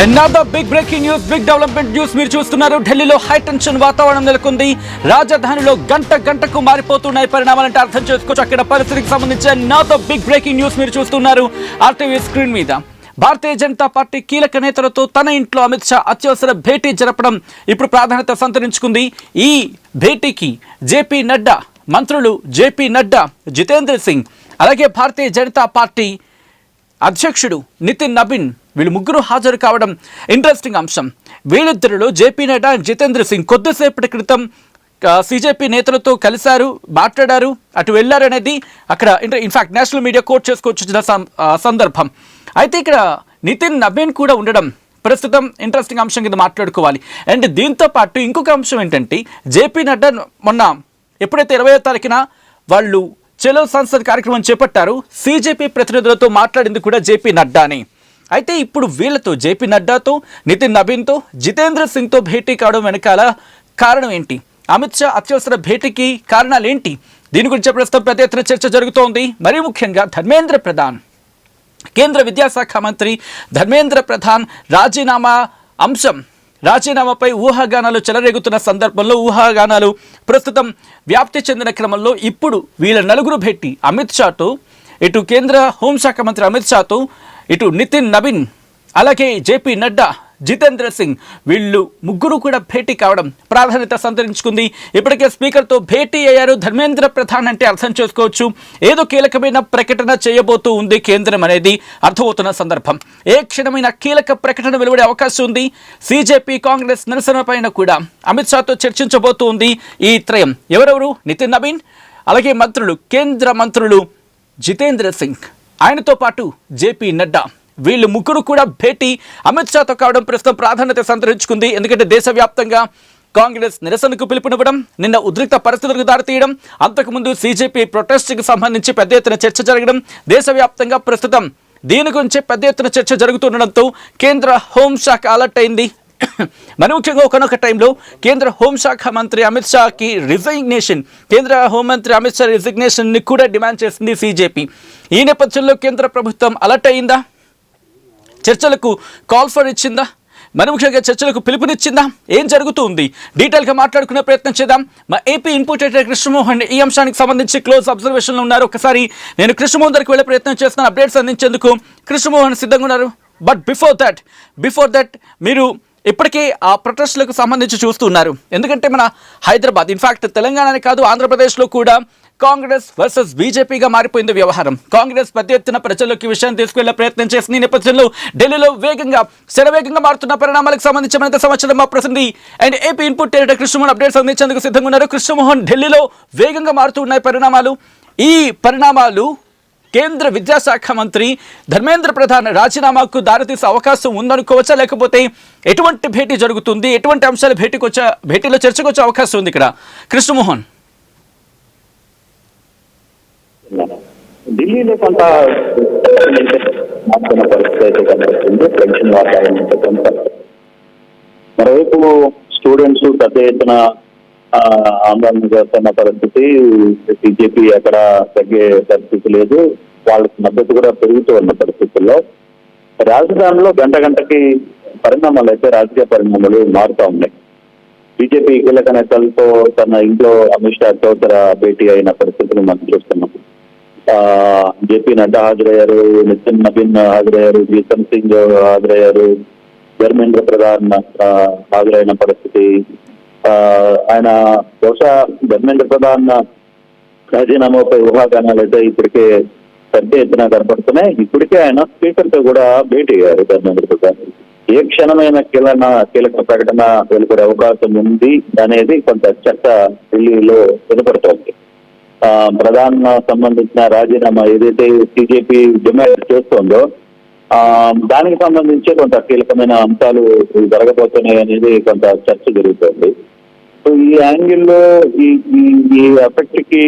Another big breaking news, big development news మీరు చూస్తున్నారు. ఢిల్లీలో హై టెన్షన్ వాతావరణం నెలకొంది. రాజధానిలో గంటకు మారిపోతున్నాయి పరిణామాలంటే అర్థం చేసుకోవచ్చు. అక్కడ పరిస్థితికి సంబంధించి another big breaking news మీరు చూస్తున్నారు RTV స్క్రీన్ మీద. భారతీయ జనతా పార్టీ కీలక నేతలతో తన ఇంట్లో అమిత్ షా అత్యవసర భేటీ జరపడం ఇప్పుడు ప్రాధాన్యత సంతరించుకుంది. ఈ భేటీకి జేపీ నడ్డా, మంత్రులు జేపీ నడ్డా, జితేంద్ర సింగ్, అలాగే భారతీయ జనతా పార్టీ అధ్యక్షుడు నితిన్ నబీన్ వీళ్ళు ముగ్గురు హాజరు కావడం ఇంట్రెస్టింగ్ అంశం. వీళ్ళిద్దరిలో జేపీ నడ్డా, జితేంద్ర సింగ్ కొద్దిసేపటి క్రితం సిజేపీ నేతలతో కలిశారు, మాట్లాడారు, అటు వెళ్ళారనేది అక్కడ ఇన్ఫాక్ట్ నేషనల్ మీడియా కోట్ చేసుకొచ్చిన సందర్భం. అయితే ఇక్కడ నితిన్ నబీన్ కూడా ఉండడం ప్రస్తుతం ఇంట్రెస్టింగ్ అంశం కింద మాట్లాడుకోవాలి. అండ్ దీంతో పాటు ఇంకొక అంశం ఏంటంటే జేపీ నడ్డా మొన్న ఎప్పుడైతే 20వ తారీఖున వాళ్ళు చలో సంసద్ కార్యక్రమం చేపట్టారు, సిజేపీ ప్రతినిధులతో మాట్లాడింది కూడా జేపీ నడ్డాని. అయితే ఇప్పుడు వీళ్ళతో జేపీ నడ్డాతో, నితిన్ నబీన్తో, జితేంద్ర సింగ్తో భేటీ కావడం వెనకాల కారణం ఏంటి? అమిత్ షా అత్యవసర భేటీకి కారణాలు ఏంటి? దీని గురించి ప్రస్తుతం పెద్ద ఎత్తున చర్చ జరుగుతోంది. మరీ ముఖ్యంగా ధర్మేంద్ర ప్రధాన్, కేంద్ర విద్యాశాఖ మంత్రి ధర్మేంద్ర ప్రధాన్ రాజీనామా అంశం, రాజీనామాపై ఊహాగానాలు చెలరేగుతున్న సందర్భంలో ఊహాగానాలు ప్రస్తుతం వ్యాప్తి చెందిన క్రమంలో ఇప్పుడు వీళ్ళ నలుగురు భేటీ అమిత్ షాతో, ఇటు కేంద్ర హోంశాఖ మంత్రి అమిత్ షాతో, ఇటు నితిన్ నబీన్, అలాగే జేపీ నడ్డా, జితేంద్ర సింగ్ వీళ్ళు ముగ్గురు కూడా భేటీ కావడం ప్రాధాన్యత సంతరించుకుంది. ఇప్పటికే స్పీకర్తో భేటీ అయ్యారు ధర్మేంద్ర ప్రధాన్ అంటే అర్థం చేసుకోవచ్చు ఏదో కీలకమైన ప్రకటన చేయబోతూ ఉంది కేంద్రం అనేది అర్థమవుతున్న సందర్భం. ఏ క్షణమైన కీలక ప్రకటన వెలువడే అవకాశం ఉంది. సిజేపీ కాంగ్రెస్ నిరసన పైన కూడా అమిత్ షాతో చర్చించబోతూ ఉంది ఈ త్రయం. ఎవరెవరు? నితిన్ నబీన్, అలాగే మంత్రులు, కేంద్ర మంత్రులు జితేంద్ర సింగ్, ఆయనతో పాటు జేపీ నడ్డా, వీళ్ళు ముగ్గురు కూడా భేటీ అమిత్ షాతో కావడం ప్రస్తుతం ప్రాధాన్యత సంతరించుకుంది. ఎందుకంటే దేశవ్యాప్తంగా కాంగ్రెస్ నిరసనకు పిలుపునివ్వడం, నిన్న ఉద్రిక్త పరిస్థితులకు దారితీయడం, అంతకుముందు సిజేపీ ప్రొటెస్ట్కి సంబంధించి పెద్ద ఎత్తున చర్చ జరగడం, దేశవ్యాప్తంగా ప్రస్తుతం దీని గురించి పెద్ద ఎత్తున చర్చ జరుగుతుండడంతో కేంద్ర హోంశాఖ అలర్ట్ అయింది. మరి ముఖ్యంగా ఒకనొక టైంలో కేంద్ర హోంశాఖ మంత్రి అమిత్ షాకి రిజిగ్నేషన్, కేంద్ర హోంమంత్రి అమిత్ షా రిజిగ్నేషన్ని కూడా డిమాండ్ చేసింది సిజేపీ. ఈ నేపథ్యంలో కేంద్ర ప్రభుత్వం అలర్ట్ అయిందా? చర్చలకు కాల్ ఫర్ ఇచ్చిందా? మరి ముఖ్యంగా చర్చలకు పిలుపునిచ్చిందా? ఏం జరుగుతుంది? డీటెయిల్గా మాట్లాడుకునే ప్రయత్నం చేద్దాం. మా ఏపీ ఇన్పుట్ ఎడిటర్ కృష్ణమోహన్ ఈ అంశానికి సంబంధించి క్లోజ్ అబ్జర్వేషన్లో ఉన్నారు. ఒకసారి నేను కృష్ణమోహన్ దగ్గరికి వెళ్ళే ప్రయత్నం చేస్తున్నాను అప్డేట్స్ అందించేందుకు. కృష్ణమోహన్ సిద్ధంగా ఉన్నారు. బట్ బిఫోర్ దట్ మీరు ఇప్పటికే ఆ ప్రొటెస్ట్లకు సంబంధించి చూస్తున్నారు. ఎందుకంటే మన హైదరాబాద్, ఇన్ఫాక్ట్ తెలంగాణనే కాదు ఆంధ్రప్రదేశ్లో కూడా కాంగ్రెస్ వర్సెస్ బీజేపీగా మారిపోయింది వ్యవహారం. కాంగ్రెస్ పెద్ద ఎత్తున ప్రజల్లోకి విషయాన్ని తీసుకెళ్లే ప్రయత్నం చేసిన ఈ నేపథ్యంలో ఢిల్లీలో శరవేగంగా మారుతున్న పరిణామాలకు సంబంధించి మరింత సమాచారం మా ప్రతినిధి and AP input editor Krishnamohan updates అందించేందుకు సిద్ధంగా ఉన్నారు. కృష్ణమోహన్, ఢిల్లీలో వేగంగా మారుతున్నాయి పరిణామాలు. ఈ పరిణామాలు కేంద్ర విద్యాశాఖ మంత్రి ధర్మేంద్ర ప్రధాన్ రాజీనామాకు దారితీసే అవకాశం ఉందనుకోవచ్చా? లేకపోతే ఎటువంటి భేటీ జరుగుతుంది? ఎటువంటి అంశాలు భేటీలో చర్చకు వచ్చే అవకాశం ఉంది ఇక్కడ? కృష్ణమోహన్, ఢిల్లీలో కొంత మారుతున్న పరిస్థితి అయితే కనిపిస్తుంది. టెన్షన్ వాతావరణంతో కొంత. మరోవైపు స్టూడెంట్స్ పెద్ద ఎత్తున ఆందోళన చేస్తున్న పరిస్థితి, బీజేపీ ఎక్కడ తగ్గే పరిస్థితి లేదు, వాళ్ళకి మద్దతు కూడా పెరుగుతూ ఉన్న పరిస్థితుల్లో రాజధానిలో గంటకి పరిణామాలు అయితే రాజకీయ పరిణామాలు మారుతూ ఉన్నాయి. బీజేపీ కీలక నేతలతో తన ఇంట్లో అమిత్ షా అత్యవసర భేటీ అయిన పరిస్థితులు మనం చూస్తున్నాం. జేపీ నడ్డా హాజరయ్యారు, నితిన్ నబీన్ హాజరయ్యారు, జితేంద్ర సింగ్ హాజరయ్యారు, ధర్మేంద్ర ప్రధాన్ హాజరైన పరిస్థితి. ఆయన బహుశా ధర్మేంద్ర ప్రధాన్ రాజీనామాపై ఊహాగానాలు అయితే ఇప్పటికే పెద్ద ఎత్తున కనపడుతున్నాయి. ఇప్పటికే ఆయన స్పీకర్ తో కూడా భేటీ అయ్యారు ధర్మేంద్ర ప్రధాన్. ఏ క్షణమైన కీలక ప్రకటన వెలువడే అవకాశం ఉంది అనేది కొంత చర్చ ఢిల్లీలో వినపడుతోంది. ప్రధాన్ సంబంధించిన రాజీనామా ఏదైతే సిజేపీ డిమాండ్ చేస్తోందో దానికి సంబంధించి కొంత కీలకమైన అంశాలు జరగబోతున్నాయి అనేది కొంత చర్చ జరుగుతోంది. సో ఈ యాంగిల్లో ఈ ఎఫెక్ట్ కి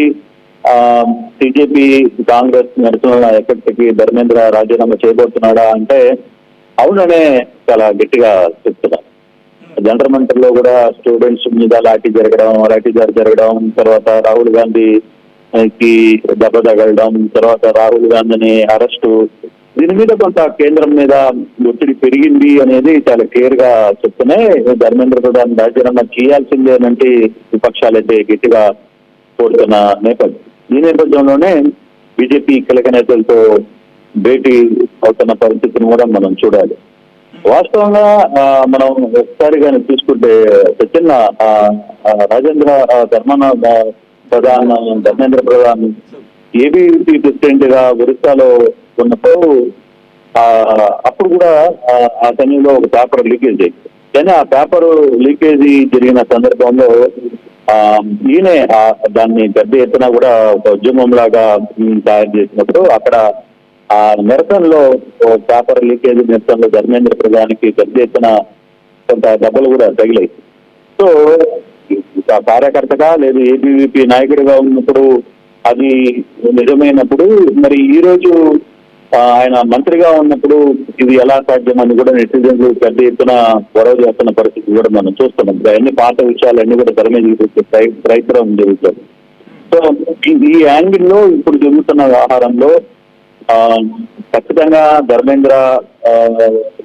సిజేపీ కాంగ్రెస్ నిరసనల ఎఫెక్ట్ కి ధర్మేంద్ర రాజీనామా చేయబోతున్నాడా అంటే అవుననే చాలా గట్టిగా చెప్తున్నారు. జంతర్ మంతర్ లో కూడా స్టూడెంట్స్ మీద లాఠీచార్జ్ జరగడం, తర్వాత రాహుల్ గాంధీ కి దెబ్బ తగలడం, తర్వాత రాహుల్ గాంధీని అరెస్టు, దీని మీద కొంత కేంద్రం మీద ఒత్తిడి పెరిగింది అనేది చాలా క్లియర్ గా చెప్తున్నాయి. ధర్మేంద్ర ప్రధాన్ రాజీనామా చేయాల్సిందే అంటే విపక్షాలైతే గట్టిగా కోరుతున్న నేపథ్యం. ఈ నేపథ్యంలోనే బీజేపీ కీలక నేతలతో భేటీ అవుతున్న పరిస్థితిని కూడా మనం చూడాలి. వాస్తవంగా మనం ఒకసారి కానీ చూసుకుంటే చిన్న ధర్మేంద్ర ప్రధాన్ ఏబీవీపీ ప్రెసిడెంట్ గా ఒరిస్సాలో ఉన్నప్పుడు అప్పుడు కూడా ఆ సమయంలో ఒక పేపర్ లీకేజ్ అయింది. కానీ ఆ పేపర్ లీకేజీ జరిగిన సందర్భంలో ఈయనే దాన్ని పెద్ద ఎత్తున కూడా ఒక ఉద్యమం లాగా తయారు చేసినప్పుడు అక్కడ ఆ నిరసనలో పేపర్ లీకేజ్ నిరసనలో ధర్మేంద్ర ప్రధానికి పెద్ద ఎత్తున కొంత దెబ్బలు కూడా తగిలాయి. సో కార్యకర్తగా లేదు ఏబీవీపీ నాయకుడిగా ఉన్నప్పుడు అది నిజమైనప్పుడు మరి ఈ రోజు ఆయన మంత్రిగా ఉన్నప్పుడు ఇది ఎలా సాధ్యమని కూడా నెటిజన్లు పెద్ద ఎత్తున గొడవ చేస్తున్న పరిస్థితి కూడా మనం చూస్తున్నాం. అన్ని పాత విషయాలన్నీ కూడా తెర మీద చూసే ప్రయత్నం జరుగుతుంది. సో ఈ యాంగిల్లో ఇప్పుడు జరుగుతున్న వ్యవహారంలో ఖచ్చితంగా ధర్మేంద్ర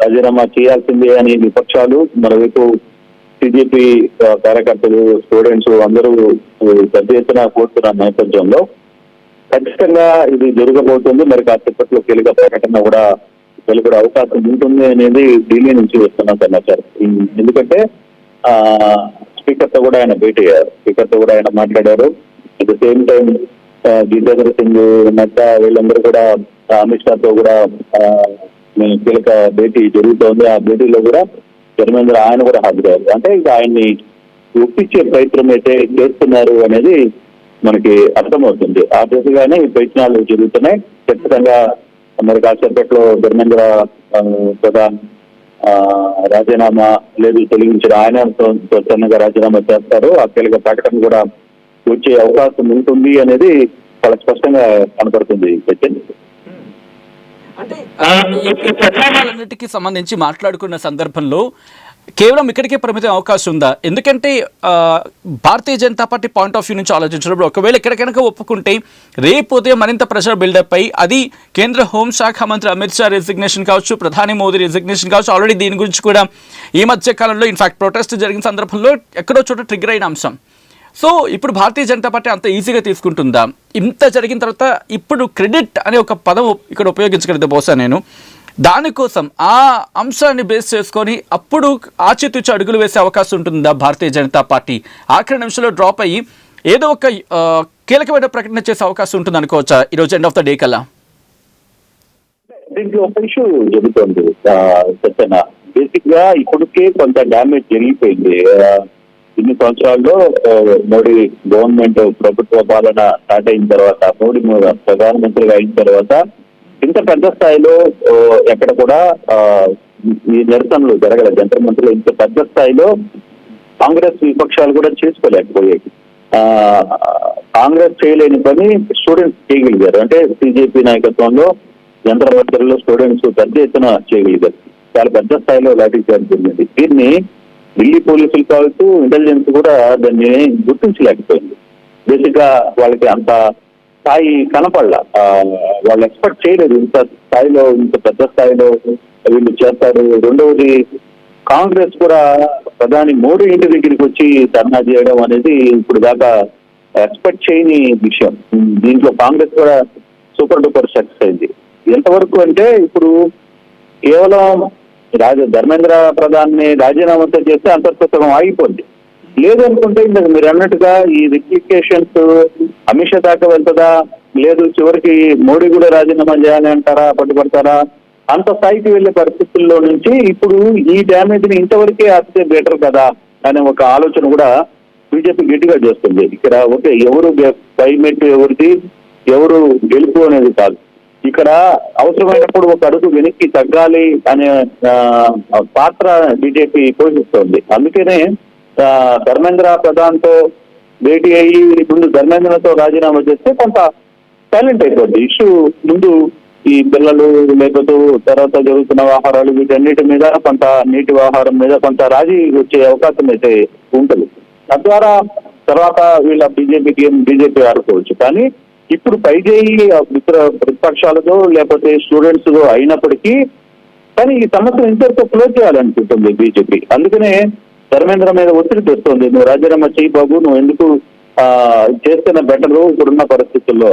రాజీనామా చేయాల్సిందే అని విపక్షాలు, మరోవైపు బీజేపీ కార్యకర్తలు, స్టూడెంట్స్ అందరూ పెద్ద ఎత్తున కోరుతున్న నేపథ్యంలో ఖచ్చితంగా ఇది జరగబోతుంది. మరి కాసేపట్లో కీలక ప్రకటన కూడా వెలువడే అవకాశం ఉంటుంది అనేది ఢిల్లీ నుంచి వస్తున్న సమాచారం. ఎందుకంటే స్పీకర్ తో కూడా ఆయన భేటీ అయ్యారు, స్పీకర్ తో కూడా ఆయన మాట్లాడారు. At the same time Jitendra Singh, Nadda వీళ్ళందరూ కూడా అమిత్ షా తో కూడా కీలక భేటీ జరుగుతోంది. ఆ భేటీలో కూడా ధర్మేంద్ర ఆయన కూడా హాజరయ్యారు. అంటే ఇక ఆయన్ని ఒప్పించే ప్రయత్నం అయితే చేస్తున్నారు అనేది మనకి అర్థమవుతుంది. ఆ దిశగానే ఈ ప్రయత్నాలు జరుగుతున్నాయి. ఖచ్చితంగా మరి కాసేపట్లో ధర్మేంద్ర ప్రధాన్ రాజీనామా లేదు తొలగించిన ఆయన స్వచ్ఛందంగా రాజీనామా చేస్తారు. ఆ కీలక ప్రకటన కూడా వచ్చే అవకాశం ఉంటుంది అనేది చాలా స్పష్టంగా కనపడుతుంది. అంటే ఈ ప్రకటనలన్నిటికీ సంబంధించి మాట్లాడుకున్న సందర్భంలో కేవలం ఇక్కడికే పరిమితం అవకాశం ఉందా? ఎందుకంటే Bharatiya Janata party point of view నుంచి ఆలోచించినప్పుడు ఒకవేళ ఇక్కడ కనుక ఒప్పుకుంటే రేపు ఉదయం మరింత ప్రెషర్ బిల్డప్ అయ్యి అది కేంద్ర హోంశాఖ మంత్రి అమిత్ షా రెసిగ్నేషన్ కావచ్చు, ప్రధాని మోదీ రెసిగ్నేషన్ కావచ్చు. ఆల్రెడీ దీని గురించి కూడా ఈ మధ్య కాలంలో ఇన్ఫాక్ట్ ప్రొటెస్ట్ జరిగిన సందర్భంలో ఎక్కడో చోట ట్రిగ్గర్ అయిన అంశం. సో ఇప్పుడు భారతీయ జనతా పార్టీ అంత ఈజీగా తీసుకుంటుందా? ఇంత జరిగిన తర్వాత ఇప్పుడు క్రెడిట్ అనే ఒక పదం ఇక్కడ ఉపయోగించగలిగితే బహుశా నేను దానికోసం ఆ అంశాన్ని బేస్ చేసుకొని అప్పుడు ఆచితూచి అడుగులు వేసే అవకాశం ఉంటుందా భారతీయ జనతా పార్టీ? ఆఖరి నిమిషంలో డ్రాప్ అయ్యి ఏదో ఒక కీలకమైన ప్రకటన చేసే అవకాశం ఉంటుంది అనుకోవచ్చా ఈరోజు ఎండ్ ఆఫ్ ద డే కల్లా? దీనికి ఒక ఇష్యూ జరుగుతుంది సత్యన. బేసిక్ గా ఇప్పటికే కొంత డ్యామేజ్ జరిగిపోయింది. ఇన్ని సంవత్సరాల్లో మోడీ గవర్నమెంట్ ప్రభుత్వ పాలన స్టార్ట్ అయిన తర్వాత, మోడీ ప్రధానమంత్రిగా అయిన తర్వాత ఇంత పెద్ద స్థాయిలో ఎక్కడ కూడా ఈ నిరసనలు జరగలేదు. జంతర్ మంత్రులు ఇంత పెద్ద స్థాయిలో కాంగ్రెస్ విపక్షాలు కూడా చేసుకోలేకపోయాయి. కాంగ్రెస్ చేయలేని పని స్టూడెంట్స్ చేయగలిగారు. అంటే బీజేపీ నాయకత్వంలో జంతర్ మంత్రుల్లో స్టూడెంట్స్ పెద్ద ఎత్తున చేయగలిగారు. చాలా పెద్ద స్థాయిలో లాఠీ చార్జ్ జరిగింది. దీన్ని ఢిల్లీ పోలీసులు కావచ్చు, ఇంటెలిజెన్స్ కూడా దాన్ని గుర్తించలేకపోయింది. బేసిక్ గా వాళ్ళకి అంత స్థాయి కనపడలా. వాళ్ళు ఎక్స్పెక్ట్ చేయలేదు ఇంత స్థాయిలో, ఇంత పెద్ద స్థాయిలో వీళ్ళు చేస్తారు. రెండవది కాంగ్రెస్ కూడా ప్రధాని మోడీ ఇంటి దగ్గరికి వచ్చి ధర్నా చేయడం అనేది ఇప్పుడు దాకా ఎక్స్పెక్ట్ చేయని విషయం. దీంట్లో కాంగ్రెస్ కూడా సూపర్ డూపర్ సక్సెస్ అయింది. ఎంతవరకు అంటే ఇప్పుడు కేవలం ధర్మేంద్ర ప్రధాన్ ని రాజీనామాతో చేస్తే అంతర్గతం ఆగిపోద్ది. లేదనుకుంటే ఇందాక మీరు అన్నట్టుగా ఈ రిప్లికేషన్స్ అమిత్ షా దాకా వెళ్తుందా, లేదు చివరికి మోడీ కూడా రాజీనామా చేయాలి అంటారా, పట్టుబడతారా? అంత స్థాయికి వెళ్లే పరిస్థితుల్లో నుంచి ఇప్పుడు ఈ డ్యామేజ్ ని ఇంతవరకే ఆపితే బెటర్ కదా అనే ఒక ఆలోచన కూడా బీజేపీ గట్టిగా చేస్తుంది. ఇక్కడ ఓకే, ఎవరు పైమెట్టు ఎవరిది, ఎవరు గెలుపు అనేది కాదు. ఇక్కడ అవసరమైనప్పుడు ఒక అడుగు వెనక్కి తగ్గాలి అనే పాత్ర బీజేపీ పోషిస్తోంది. అందుకనే ధర్మేంద్ర ప్రధాన్ తో భేటీ అయ్యి ముందు ధర్మేంద్రతో రాజీనామా చేస్తే కొంత సైలెంట్ అయిపోద్ది ఇష్యూ. ముందు ఈ పిల్లలు లేకపోతే తర్వాత జరుగుతున్న వ్యవహారాలు వీటన్నిటి మీద కొంత నీటి వ్యవహారం మీద కొంత రాజీ వచ్చే అవకాశం అయితే ఉంటుంది. తద్వారా తర్వాత వీళ్ళ బీజేపీ ఆడుకోవచ్చు. కానీ ఇప్పుడు పైచేయి మిత్ర ప్రతిపక్షాలతో లేకపోతే స్టూడెంట్స్ అయినప్పటికీ కానీ ఈ సమస్యను ఇంతవరకు క్లోజ్ చేయాలనుకుంటుంది బీజేపీ. అందుకనే ధర్మేంద్ర మీద ఒత్తిడి తెస్తుంది, నువ్వు రాజీనామా చేయి బాబు, నువ్వు ఎందుకు చేస్తున్న బెటరు ఇప్పుడున్న పరిస్థితుల్లో.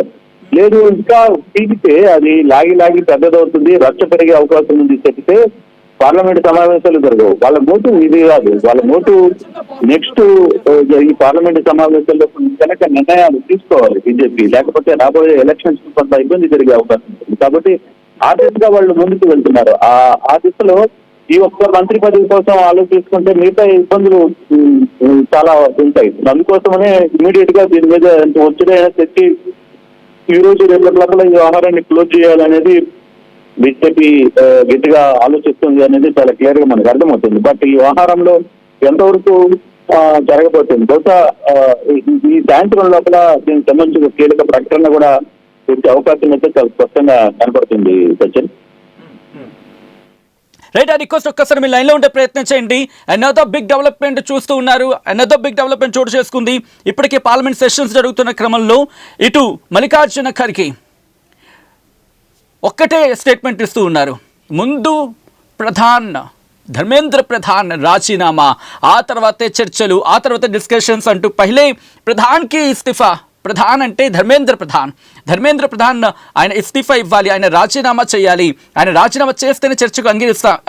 లేదు ఇంకా పీకితే అది లాగి పెద్దదవుతుంది, రచ్చ పెరిగే అవకాశం ఉంది చెప్తే పార్లమెంట్ సమావేశాలు జరగవు. వాళ్ళ మోటివ్ ఇది కాదు, వాళ్ళ మోటివ్ నెక్స్ట్ ఈ పార్లమెంట్ సమావేశాల్లో కనుక నిర్ణయాలు తీసుకోవాలి బీజేపీ, లేకపోతే రాబోయే ఎలక్షన్స్ కొంత ఇబ్బంది జరిగే అవకాశం ఉంటుంది. కాబట్టి ఆ దిశగా వాళ్ళు ముందుకు వెళ్తున్నారు. ఆ దిశలో ఈ ఒక్క మంత్రి పదవి కోసం ఆలోచిస్తుంటే మిగతా ఇబ్బందులు చాలా ఉంటాయి. అందుకోసమనే ఇమీడియట్ గా దీని మీద ఒత్తిడైనా తెచ్చి ఈ రోజు రేపటి లోపల ఈ వ్యవహారాన్ని క్లోజ్ చేయాలనేది బీజేపీ గట్టిగా ఆలోచిస్తుంది అనేది చాలా క్లియర్ గా మనకు అర్థమవుతుంది. బట్ ఈ వ్యవహారంలో ఎంతవరకు జరగబోతుంది, బహుశా ఈ సాయంత్రం లోపల దీనికి సంబంధించిన కీలక ప్రకటన కూడా వచ్చే అవకాశం అయితే చాలా స్పష్టంగా కనపడుతుంది సచిన్. రైట్, ఆ రిక్వెస్ట్ ఒక్కసారి మీ లైన్లో ఉండే ప్రయత్నం చేయండి. అనదర్ బిగ్ డెవలప్మెంట్ చూస్తూ ఉన్నారు. అనదర్ బిగ్ డెవలప్మెంట్ చోటు చేసుకుంది. ఇప్పటికే పార్లమెంట్ సెషన్స్ జరుగుతున్న క్రమంలో ఇటు మల్లికార్జున ఖర్గే ఒక్కటే స్టేట్మెంట్ ఇస్తూ ఉన్నారు, ముందు ధర్మేంద్ర ప్రధాన్ రాజీనామా, ఆ తర్వాతే చర్చలు, ఆ తర్వాత డిస్కషన్స్ అంటూ పహలే ప్రధాన్కి ఇస్తిఫా. ప్రధాన్ అంటే ధర్మేంద్ర ప్రధాన్ ఆయన ఇస్తిఫా ఇవ్వాలి, ఆయన రాజీనామా చేయాలి, ఆయన రాజీనామా చేస్తేనే చర్చకు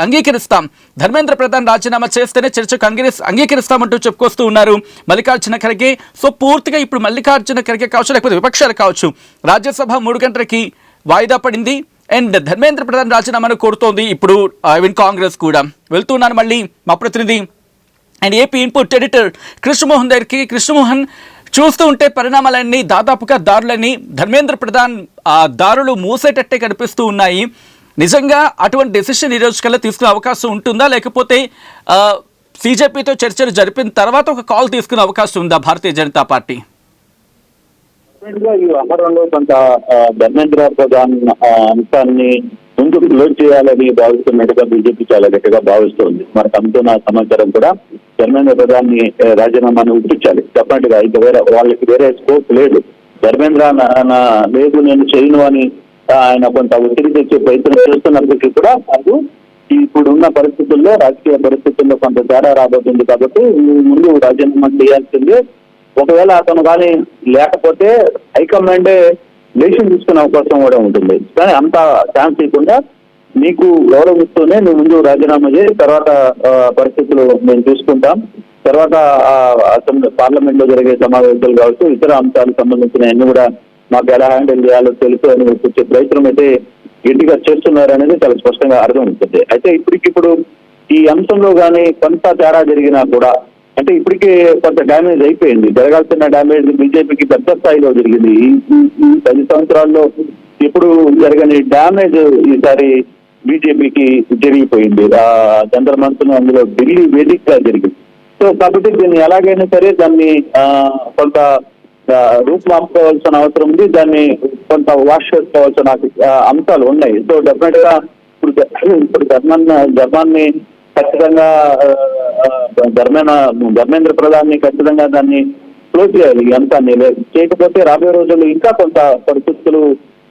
అంగీకరిస్తాం, ధర్మేంద్ర ప్రధాన్ రాజీనామా చేస్తేనే చర్చకు అంగీకరిస్తామంటూ చెప్పుకొస్తూ ఉన్నారు మల్లికార్జున ఖర్గే. సో పూర్తిగా ఇప్పుడు మల్లికార్జున ఖర్గే కావచ్చు, లేకపోతే విపక్షాలు కావచ్చు, రాజ్యసభ 3 గంటలకి వాయిదా పడింది. అండ్ ధర్మేంద్ర ప్రధాన్ రాజీనామాను కోరుతోంది. ఇప్పుడు ఈవెన్ కాంగ్రెస్ కూడా. వెళ్తున్నాను మళ్ళీ మా ప్రతినిధి and AP input editor Krishnamohan దగ్గరికి. కృష్ణమోహన్, చూస్తూ ఉంటే పరిణామాలన్నీ దాదాపుగా దారులన్నీ ధర్మేంద్ర ప్రధాన్ దారులు మూసేటట్టే కనిపిస్తూ ఉన్నాయి. నిజంగా అటువంటి డెసిషన్ ఈ రోజు కల్లా తీసుకునే అవకాశం ఉంటుందా, లేకపోతే బీజేపీతో చర్చలు జరిపిన తర్వాత ఒక కాల్ తీసుకునే అవకాశం ఉందా భారతీయ జనతా పార్టీ? ఈ వ్యవహారంలో కొంత ధర్మేంద్ర ప్రధాన్ అంశాన్ని ముందుకు క్లోజ్ చేయాలని భావిస్తున్నట్టుగా బీజేపీ చాలా గట్టిగా భావిస్తోంది. మనకు అందుతున్న సమాచారం కూడా ధర్మేంద్ర ప్రధాన్ ని రాజీనామాని ఉట్టించాలి డెఫినెట్ గా. ఇంకా వాళ్ళకి వేరే స్కోప్ లేదు. ధర్మేంద్ర లేదు నేను చేయను అని ఆయన కొంత ఒత్తిడి తెచ్చే ప్రయత్నం చేస్తున్నప్పటికీ కూడా అది ఇప్పుడున్న పరిస్థితుల్లో, రాజకీయ పరిస్థితుల్లో కొంత తేడా రాబోతుంది. కాబట్టి ముందు రాజీనామా చేయాల్సిందే. ఒకవేళ అతను కానీ లేకపోతే హైకమాండే డెసిషన్ తీసుకునే అవకాశం కూడా ఉంటుంది. కానీ అంత ఛాన్స్ ఇవ్వకుండా నీకు గౌరవిస్తూనే నువ్వు ముందు రాజీనామా చేసి తర్వాత పరిస్థితులు మేము చూసుకుంటాం, తర్వాత అసెంబ్లీ పార్లమెంట్ లో జరిగే సమావేశాలు కావచ్చు, ఇతర అంశాలకు సంబంధించిన అన్ని కూడా మాకు ఎలా హ్యాండిల్ చేయాలో తెలుసు అని వచ్చే ప్రయత్నం అయితే గట్టిగా చేస్తున్నారు అనేది చాలా స్పష్టంగా అర్థమవుతుంది. అయితే ఇప్పటికిప్పుడు ఈ అంశంలో కానీ కొంత తేడా జరిగినా కూడా, అంటే ఇప్పటికే కొంత డ్యామేజ్ అయిపోయింది. జరగాల్సిన డ్యామేజ్ బీజేపీకి పెద్ద స్థాయిలో జరిగింది. ఈ 10 సంవత్సరాల్లో ఇప్పుడు జరగని డ్యామేజ్ ఈసారి బీజేపీకి జరిగిపోయింది. చంద్రమంతను అందులో ఢిల్లీ వేదికగా జరిగింది. సో కాబట్టి దీన్ని ఎలాగైనా సరే దాన్ని కొంత రూపుమాపుకోవాల్సిన అవసరం ఉంది. దాన్ని కొంత వాష్ చేసుకోవాల్సిన అంశాలు ఉన్నాయి. సో డెఫినెట్ గా ఇప్పుడు ధర్మాన్ని ఖచ్చితంగా ధర్మేంద్ర ప్రధాన్ ని ఖచ్చితంగా దాన్ని క్లోజ్ చేయాలి. ఈ అంశాన్ని చేయకపోతే రాబోయే రోజుల్లో ఇంకా కొంత పరిస్థితులు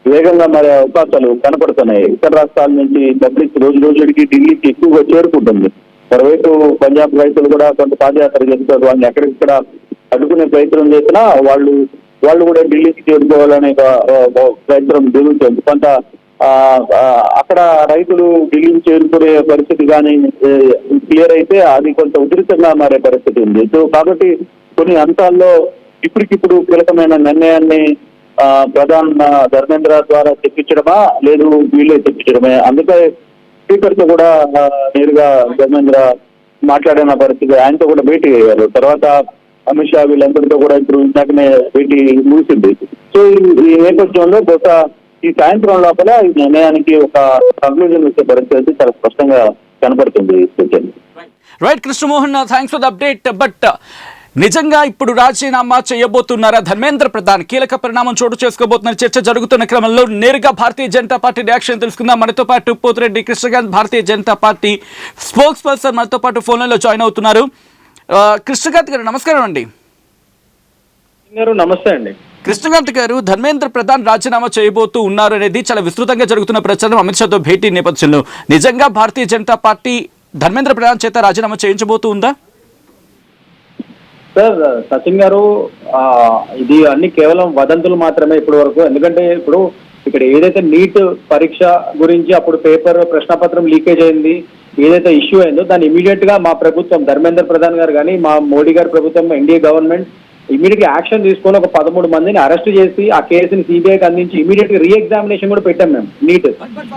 వేగంగా మారే అవకాశాలు కనపడుతున్నాయి. ఇతర రాష్ట్రాల నుంచి పబ్లిక్ రోజుకి ఢిల్లీకి ఎక్కువగా చేరుకుంటుంది. మరోవైపు పంజాబ్ రైతులు కూడా కొంత పాదయాత్ర చేస్తారు. వాళ్ళని ఎక్కడిక్కడ అడ్డుకునే ప్రయత్నం చేసినా వాళ్ళు కూడా ఢిల్లీకి చేరుకోవాలనే ప్రయత్నం జరుగుతుంది. కొంత అక్కడ రైతులు ఢిల్లీకి చేరుకునే పరిస్థితి కానీ క్లియర్ అయితే అది కొంత ఉధృతంగా మారే పరిస్థితి ఉంది. సో కాబట్టి కొన్ని అంశాల్లో ఇప్పటికిప్పుడు కీలకమైన నిర్ణయాన్ని ప్రధాన్ ధర్మేంద్ర ద్వారా తెప్పించడమా లేదు వీళ్ళే తెప్పించడమే. అందుకే స్పీకర్ తో కూడా నేరుగా ధర్మేంద్ర మాట్లాడిన పరిస్థితి, ఆయనతో కూడా భేటీ అయ్యారు. తర్వాత అమిత్ షా వీళ్ళందరితో కూడా ఇప్పుడు ఇందాకనే భేటీ ముగిసింది. సో ఈ నేపథ్యంలో బహుశా ఈ సాయంత్రం లోపల ఈ నిర్ణయానికి ఒక కంక్లూజన్ వచ్చే పరిస్థితి చాలా స్పష్టంగా కనపడుతుంది. Right Krishnamohan, thanks for the update. But నిజంగా ఇప్పుడు రాజీనామా చేయబోతున్నారా ధర్మేంద్ర ప్రధాన్? కీలక పరిణామం చోటు చేసుకోబోతున్న చర్చ జరుగుతున్న క్రమంలో నేరుగా భారతీయ జనతా పార్టీ రియాక్షన్ తెలుసుకుందాం. మనతో పాటు పోతిరెడ్డి కృష్ణకాంత్, భారతీయ జనతా పార్టీ స్పోక్స్ పర్సన్ మనతో పాటు ఫోన్లో జాయిన్ అవుతున్నారు. కృష్ణకాంత్ గారు నమస్కారం అండి. నమస్తే అండి. కృష్ణకాంత్ గారు, ధర్మేంద్ర ప్రధాన్ రాజీనామా చేయబోతూ ఉన్నారు అనేది చాలా విస్తృతంగా జరుగుతున్న ప్రచారం అమిత్ షాతో భేటీ నేపథ్యంలో నిజంగా భారతీయ జనతా పార్టీ ధర్మేంద్ర ప్రధాన్ చేత రాజీనామా చేయించబోతూ ఉందా? సార్, సచిన్ గారు, ఇది అన్ని కేవలం వదంతులు మాత్రమే ఇప్పటి వరకు. ఎందుకంటే ఇప్పుడు ఇక్కడ ఏదైతే నీట్ పరీక్ష గురించి అప్పుడు పేపర్ ప్రశ్నపత్రం లీకేజ్ అయింది, ఏదైతే ఇష్యూ అయిందో దాన్ని ఇమీడియట్ గా మా ప్రభుత్వం ధర్మేంద్ర ప్రధాన్ గారు కానీ మా మోడీ గారి ప్రభుత్వం, ఎన్డీఏ గవర్నమెంట్ ఇమీడియట్ గా యాక్షన్ తీసుకొని ఒక 13 మందిని అరెస్ట్ చేసి ఆ కేసుని సిబిఐకి అందించి ఇమీడియట్ గా రీఎగ్జామినేషన్ కూడా పెట్టాం మేము నీట్.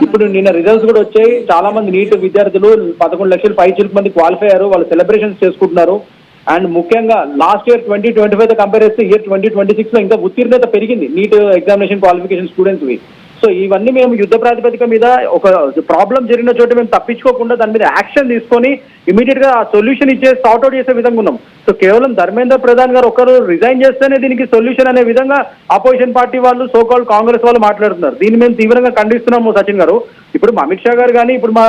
ఇప్పుడు నిన్న రిజల్ట్స్ కూడా వచ్చాయి. చాలా మంది నీట్ విద్యార్థులు 11 లక్షల పైచిలకు మంది క్వాలిఫై అయ్యారు. వాళ్ళు సెలబ్రేషన్స్ చేసుకుంటున్నారు. అండ్ ముఖ్యంగా లాస్ట్ ఇయర్ 2025 తో కంపేర్ చేస్తే ఇయర్ 2026 లో ఇంకా ఉత్తీర్ణత పెరిగింది నీట్ ఎగ్జామినేషన్ క్వాలిఫికేషన్ స్టూడెంట్స్ వి. సో ఇవన్నీ మేము యుద్ధ ప్రాతిపదిక మీద ఒక ప్రాబ్లం జరిగిన చోట మేము తప్పించుకోకుండా దాని మీద యాక్షన్ తీసుకొని ఇమీడియట్ గా సొల్యూషన్ ఇచ్చే సార్ట్అవుట్ చేసే విధంగా ఉన్నాం. సో కేవలం ధర్మేంద్ర ప్రధాన్ గారు ఒకరు రిజైన్ చేస్తేనే దీనికి సొల్యూషన్ అనే విధంగా ఆపోజిషన్ పార్టీ వాళ్ళు, సోకాల్ కాంగ్రెస్ వాళ్ళు మాట్లాడుతున్నారు. దీన్ని మేము తీవ్రంగా ఖండిస్తున్నాము సచిన్ గారు. ఇప్పుడు మా అమిత్ షా గారు కానీ, ఇప్పుడు మా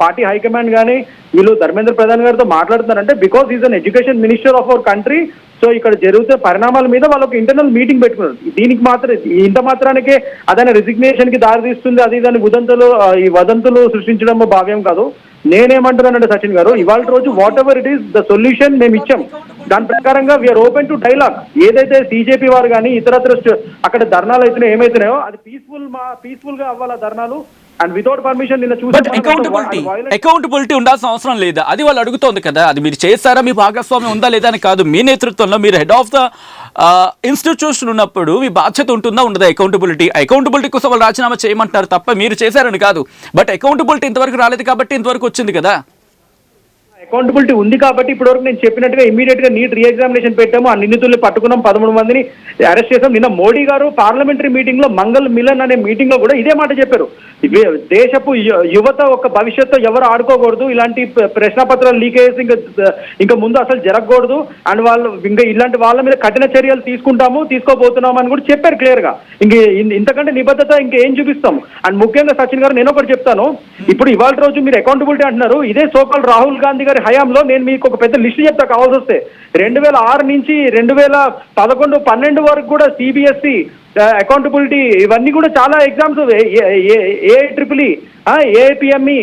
పార్టీ హైకమాండ్ కానీ వీళ్ళు ధర్మేంద్ర ప్రధాన్ గారితో మాట్లాడుతున్నారంటే because is an education minister of our country. So ఇక్కడ జరుగుతున్న పరిణామాల మీద వాళ్ళు ఒక ఇంటర్నల్ మీటింగ్ పెట్టుకున్నారు. దీనికి మాత్రం ఇంత మాత్రానికే అదైనా రిజిగ్నేషన్ కి దారితీస్తుంది, అది దాని ఈ వదంతులు సృష్టించడం భావ్యం కాదు. నేనేమంటున్నానంటే సచిన్ గారు, ఇవాళ రోజు what ever it is the solution మేము ఇచ్చాం. దాని ప్రకారంగా వీఆర్ ఓపెన్ టు డైలాగ్. ఏదైతే సిజేపీ వారు కానీ ఇతరత్ర అక్కడ ధర్నాలు అయితున్నాయో ఏమైతున్నాయో అది పీస్ఫుల్ గా అవ్వాలి ధర్నాలు. అండ్ వితౌట్ పర్మిషన్ నిన్న చూసి అకౌంటబిలిటీ ఉండాల్సిన అవసరం లేదా? అది వాళ్ళు అడుగుతోంది కదా. అది మీరు చేశారా, మీ భాగస్వామ్యం ఉందా లేదా అని కాదు. మీ నేతృత్వంలో మీరు హెడ్ ఆఫ్ ద ఇన్స్టిట్యూషన్ ఉన్నప్పుడు మీ బాధ్యత ఉంటుందా ఉండదా? అకౌంటబిలిటీ కోసం వాళ్ళు రాజీనామా చేయమంటారు తప్ప మీరు చేశారని కాదు. బట్ అకౌంటబిలిటీ ఇంతవరకు రాలేదు కాబట్టి ఇంతవరకు వచ్చింది కదా. అకౌంటబిలిటీ ఉంది కాబట్టి ఇప్పటివరకు నేను చెప్పినట్టుగా ఇమీడియట్ గా నీట్ రీఎగ్జామినేషన్ పెట్టాము. ఆ నిందితుల్ని పట్టుకున్నాం, 13 మందిని అరెస్ట్ చేసాం. నిన్న మోడీ గారు పార్లమెంటరీ మీటింగ్ లో మంగళ్ మిలన్ అనే మీటింగ్ లో కూడా ఇదే మాట చెప్పారు. దేశపు యువత ఒక భవిష్యత్తు ఎవరు ఆడుకోకూడదు, ఇలాంటి ప్రశ్నపత్రాలు లీకేజ్ ఇంకా ముందు అసలు జరగకూడదు, అండ్ వాళ్ళు ఇంకా ఇలాంటి వాళ్ళ మీద కఠిన చర్యలు తీసుకోబోతున్నాం అని కూడా చెప్పారు క్లియర్ గా. ఇంతకంటే నిబద్ధత ఇంకేం చూపిస్తాం? అండ్ ముఖ్యంగా సచిన్ గారు, నేను ఒకటి చెప్తాను. ఇప్పుడు ఇవాళ రోజు మీరు అకౌంటబిలిటీ అంటున్నారు. ఇదే సోకాల్ రాహుల్ గాంధీ గారి హయాంలో నేను మీకు ఒక పెద్ద లిస్ట్ చెప్తా కావాల్సి వస్తే. 2006 నుంచి 2011, 12 వరకు కూడా సిబిఎస్ఈ అకౌంటబిలిటీ ఇవన్నీ కూడా చాలా ఎగ్జామ్స్, ఏఐఈఈ, ఏఐపిఎంఈ,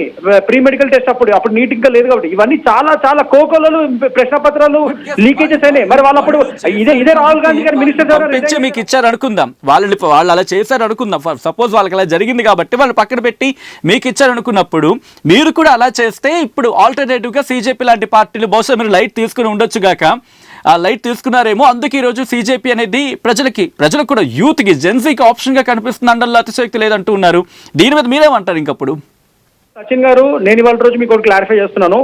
ప్రీ మెడికల్ టెస్ట్ అప్పుడు నీట్ ఇంకా లేదు కాబట్టి ఇవన్నీ చాలా కోకోలలో ప్రశ్న పత్రాలు లీకేజెస్ అయినాయి. మరి వాళ్ళు అప్పుడు ఇదే రాహుల్ గాంధీ గారు మినిస్టర్ మీకు ఇచ్చారు అనుకుందాం, వాళ్ళు అలా చేశారు అనుకుందాం. సపోజ్ వాళ్ళకి అలా జరిగింది కాబట్టి వాళ్ళు పక్కన పెట్టి మీకు ఇచ్చారు అనుకున్నప్పుడు మీరు కూడా అలా చేస్తే ఇప్పుడు ఆల్టర్నేటివ్ గా సిజేపీ లాంటి పార్టీలు బహుశా మీరు లైట్ తీసుకుని ఉండొచ్చు గాక, ఆ లైట్ తీసుకున్నారేమో. అందుకే ఈరోజు సిజేపీ అనేది ప్రజలకు కూడా యూత్కి, జెన్సీకి ఆప్షన్ గా కనిపిస్తుంది అనడంలో అతిశయోక్తి లేదంటూ ఉన్నారు. దీని మీద మీరేమంటారు ఇంకప్పుడు? సచిన్ గారు, నేను ఇవాళ రోజు మీకు ఒకటి క్లారిఫై చేస్తున్నాను.